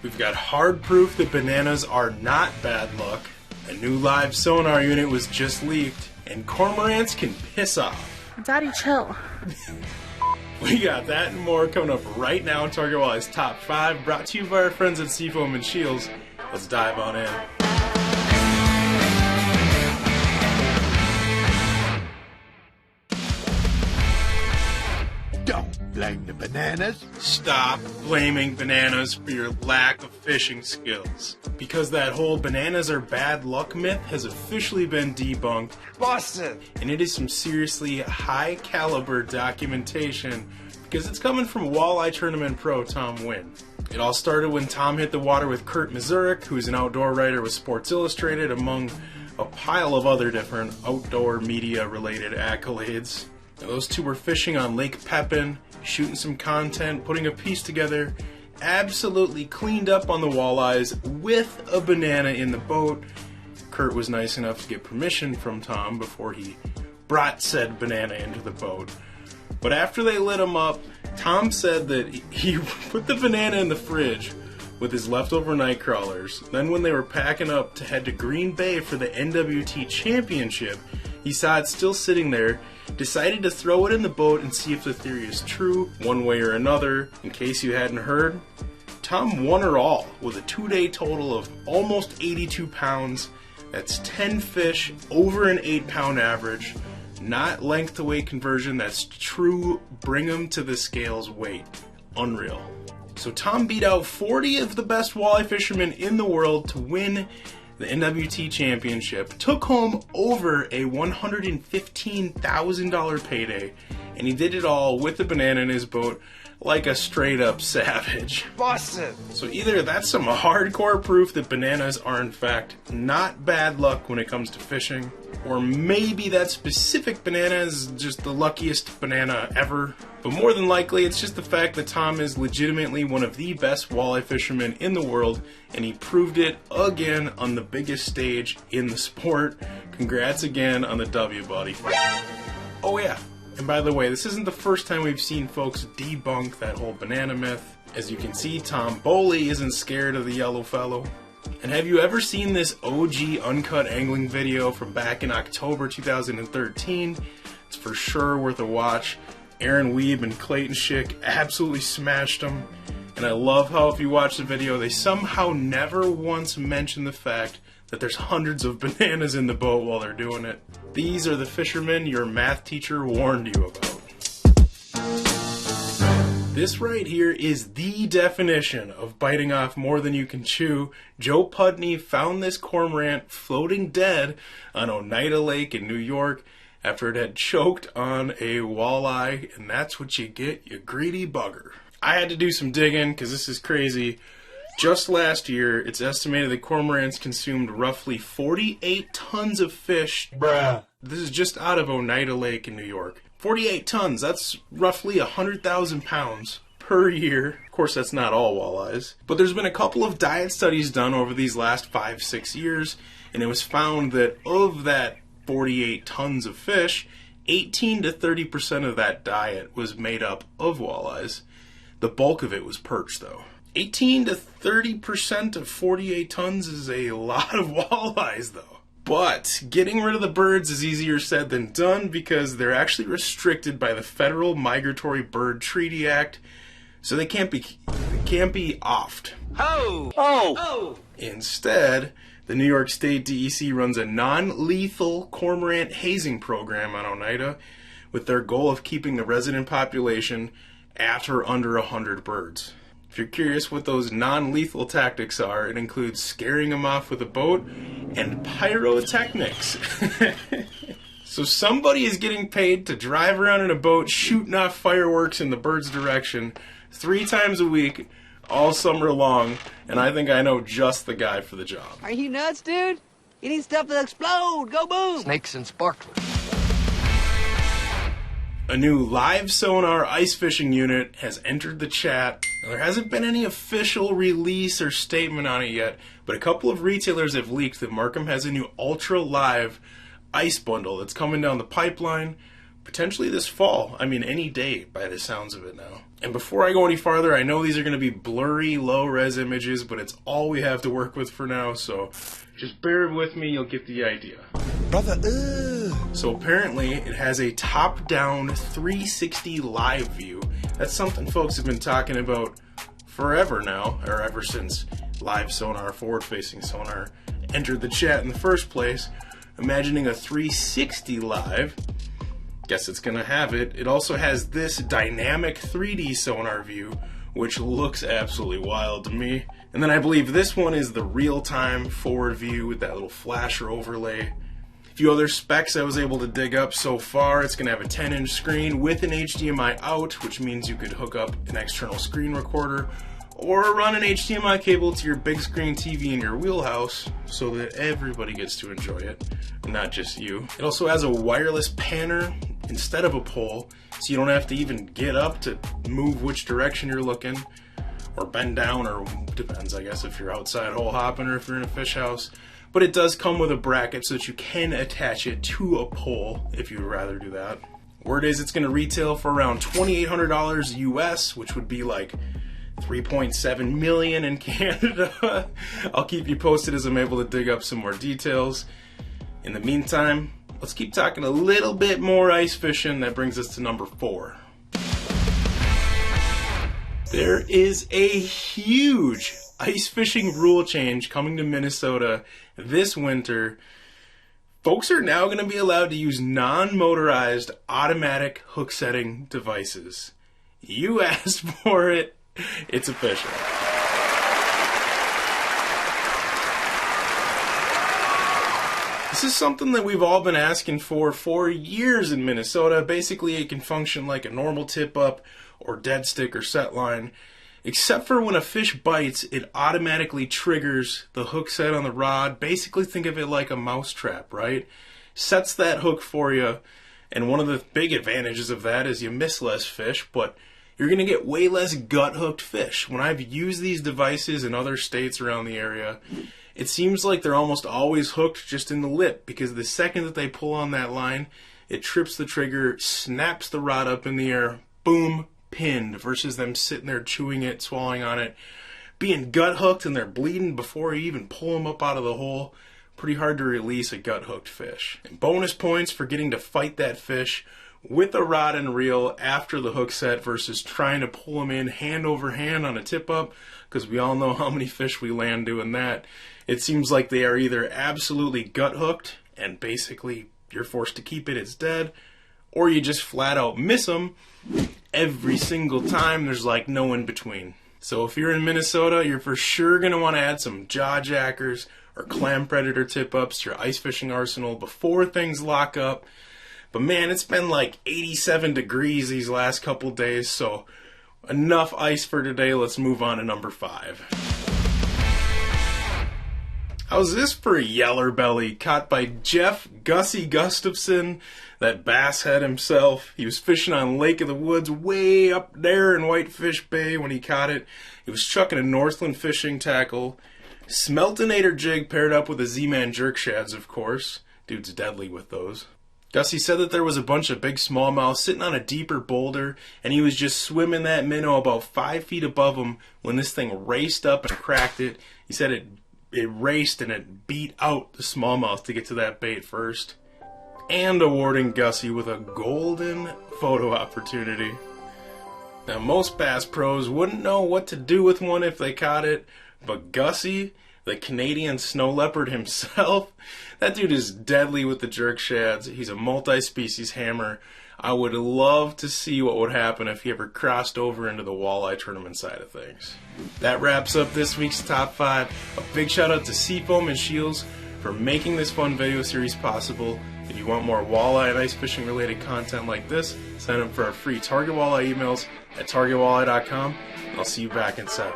We've got hard proof that bananas are not bad luck. A new live sonar unit was just leaked. And cormorants can piss off. Daddy, chill. We got that and more coming up right now in Target Walleye's Top 5, brought to you by our friends at Sea Foam and SCHEELS. Let's dive on in. Don't blame the bananas. Stop blaming bananas for your lack of fishing skills. Because that whole bananas are bad luck myth has officially been debunked. Busted. And it is some seriously high caliber documentation because it's coming from Walleye Tournament Pro Tom Wynn. It all started when Tom hit the water with Kurt Mazurek, who's an outdoor writer with Sports Illustrated, among a pile of other different outdoor media related accolades. Now, those two were fishing on Lake Pepin, shooting some content, putting a piece together, absolutely cleaned up on the walleyes with a banana in the boat. Kurt was nice enough to get permission from Tom before he brought said banana into the boat. But after they lit him up, Tom said that he put the banana in the fridge with his leftover night crawlers. Then when they were packing up to head to Green Bay for the NWT Championship, he saw it still sitting there, decided to throw it in the boat and see if the theory is true, one way or another. In case you hadn't heard, Tom won her all with a 2-day total of almost 82 pounds. That's 10 fish over an 8-pound average. Not length to weight conversion, that's true bring 'em to the scales weight. Unreal. So Tom beat out 40 of the best walleye fishermen in the world to win the NWT Championship, took home over a $115,000 payday, and he did it all with the banana in his boat like a straight up savage. Busted. So either that's some hardcore proof that bananas are in fact not bad luck when it comes to fishing, or maybe that specific banana is just the luckiest banana ever. But more than likely, it's just the fact that Tom is legitimately one of the best walleye fishermen in the world, and he proved it again on the biggest stage in the sport. Congrats again on the W, buddy. Oh yeah, and by the way, this isn't the first time we've seen folks debunk that whole banana myth. As you can see, Tom Boley isn't scared of the yellow fellow. And have you ever seen this OG uncut angling video from back in October 2013? It's for sure worth a watch. Aaron Weeb and Clayton Schick absolutely smashed them. And I love how if you watch the video, they somehow never once mention the fact that there's hundreds of bananas in the boat while they're doing it. These are the fishermen your math teacher warned you about. This right here is the definition of biting off more than you can chew. Joe Pudney found this cormorant floating dead on Oneida Lake in New York after it had choked on a walleye, and that's what you get, you greedy bugger. I had to do some digging because this is crazy. Just last year, it's estimated that cormorants consumed roughly 48 tons of fish. Bruh. This is just out of Oneida Lake in New York. 48 tons, that's roughly 100,000 pounds per year. Of course, that's not all walleyes. But there's been a couple of diet studies done over these last 5-6 years, and it was found that of that 48 tons of fish, 18 to 30% of that diet was made up of walleyes. The bulk of it was perch, though. 18 to 30% of 48 tons is a lot of walleyes, though. But getting rid of the birds is easier said than done because they're actually restricted by the Federal Migratory Bird Treaty Act, so they can't be offed. Oh! Oh! Oh! Instead, the New York State DEC runs a non-lethal cormorant hazing program on Oneida with their goal of keeping the resident population at or under 100 birds. If you're curious what those non-lethal tactics are, it includes scaring them off with a boat and pyrotechnics. So somebody is getting paid to drive around in a boat shooting off fireworks in the bird's direction 3 times a week all summer long, and I think I know just the guy for the job. Are you nuts, dude? You need stuff to explode. Go boom. Snakes and sparklers. A new live sonar ice fishing unit has entered the chat. Now, there hasn't been any official release or statement on it yet, but a couple of retailers have leaked that Markham has a new ultra live ice bundle that's coming down the pipeline. potentially this fall. I mean, any day by the sounds of it now. And before I go any farther, I know these are going to be blurry, low-res images, but it's all we have to work with for now, so just bear with me, you'll get the idea. Brother, So apparently, it has a top-down 360 live view. That's something folks have been talking about forever now, or ever since live sonar, forward-facing sonar, entered the chat in the first place. Imagining a 360 live, guess it's gonna have it. It also has this dynamic 3D sonar view, which looks absolutely wild to me. And then I believe this one is the real-time forward view with that little flasher overlay. A few other specs I was able to dig up so far. It's gonna have a 10-inch screen with an HDMI out, which means you could hook up an external screen recorder or run an HDMI cable to your big screen TV in your wheelhouse so that everybody gets to enjoy it, not just you. It also has a wireless panner instead of a pole, so you don't have to even get up to move which direction you're looking, or bend down, or depends, I guess, if you're outside hole hopping or if you're in a fish house. But it does come with a bracket so that you can attach it to a pole if you would rather do that. Word is it's going to retail for around $2,800 US, which would be like $3.7 million in Canada. I'll keep you posted as I'm able to dig up some more details. In the meantime, let's keep talking a little bit more ice fishing. That brings us to number 4. There is a huge ice fishing rule change coming to Minnesota this winter. Folks are now going to be allowed to use non-motorized automatic hook setting devices. You asked for it. It's official. This is something that we've all been asking for years in Minnesota. Basically, it can function like a normal tip-up or dead stick or set line, except for when a fish bites, it automatically triggers the hook set on the rod. Basically, think of it like a mouse trap, right? Sets that hook for you, and one of the big advantages of that is you miss less fish, but you're going to get way less gut-hooked fish. When I've used these devices in other states around the area, it seems like they're almost always hooked just in the lip, because the second that they pull on that line, it trips the trigger, snaps the rod up in the air, boom, pinned, versus them sitting there chewing it, swallowing on it, being gut-hooked and they're bleeding before you even pull them up out of the hole. Pretty hard to release a gut-hooked fish. And bonus points for getting to fight that fish with a rod and reel after the hook set versus trying to pull them in hand over hand on a tip-up, because we all know how many fish we land doing that. It seems like they are either absolutely gut-hooked, and basically you're forced to keep it, it's dead, or you just flat out miss them every single time. There's like no in between. So if you're in Minnesota, you're for sure going to want to add some jaw jackers or clam predator tip-ups to your ice fishing arsenal before things lock up. But man, it's been like 87 degrees these last couple days, so enough ice for today. Let's move on to number 5. How's this for a Yellar belly caught by Jeff Gussie Gustafson, that bass head himself? He was fishing on Lake of the Woods way up there in Whitefish Bay when he caught it. He was chucking a Northland fishing tackle, Smeltonator jig paired up with a Z-Man jerk shads, of course. Dude's deadly with those. Gussie said that there was a bunch of big smallmouth sitting on a deeper boulder, and he was just swimming that minnow about 5 feet above him when this thing raced up and cracked it. He said it raced and it beat out the smallmouth to get to that bait first. And awarding Gussie with a golden photo opportunity. Now, most bass pros wouldn't know what to do with one if they caught it, but Gussie, the Canadian snow leopard himself, that dude is deadly with the jerk shads. He's a multi-species hammer. I would love to see what would happen if he ever crossed over into the walleye tournament side of things. That wraps up this week's Top 5. A big shout out to Sea Foam and SCHEELS for making this fun video series possible. If you want more walleye and ice fishing related content like this, sign up for our free Target Walleye emails at targetwalleye.com, and I'll see you back in 7.